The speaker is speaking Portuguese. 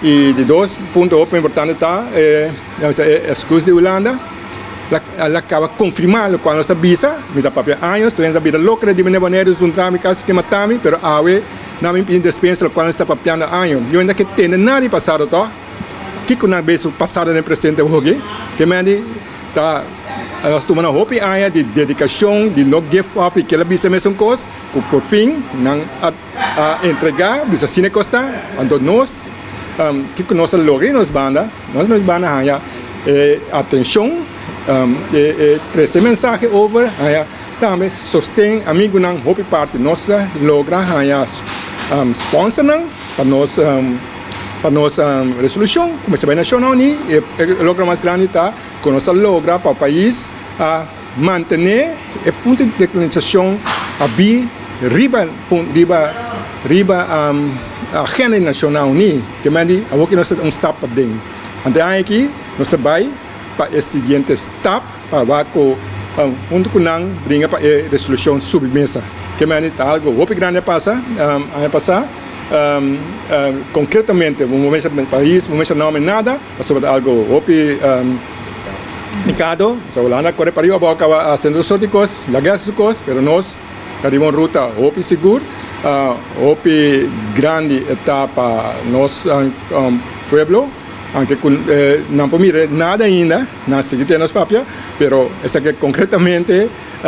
E de dois pontos importantes está a escola de Hulanda. Ela acaba confirmando quando essa visa, me dá papel anos, tu ainda vida loke de Boneiru um trâmite caso que matami, pero awe não me impede dispensa quando está papiando anos. Eu ainda que tem nada passado to, que com a vez passado no presente hoje, que me andi tá nós tomamos uma hope aya de dedicação, de não give up, que ela visa mesmo coisa, por fim, não a entregar, visa cine costa, quando nós que com nossa loge nos banda aya atenção três mensagens over também sostém amigo não hope parte nossa logra sponsor não para nossa resolução como se vai Nashonnan Uní o logra mais grande está com nossa logra para o país a manter o ponto de declinação a riba a agenda Nashonnan Uní que mandi a que nós step para dentro até aqui nós vai para o seguinte step para com junto com nang brinca para a resolução submesa que me está algo muito grande passa concretamente um momento no país um momento não é nada sobre algo muito indicado a Hulanda corre para a boca a centro sóticos lagasicos pero nós carimos ruta muito seguro muito grande etapa nosso pueblo aunque não podemos nada ainda, não sei que temos papel, pero essa que concretamente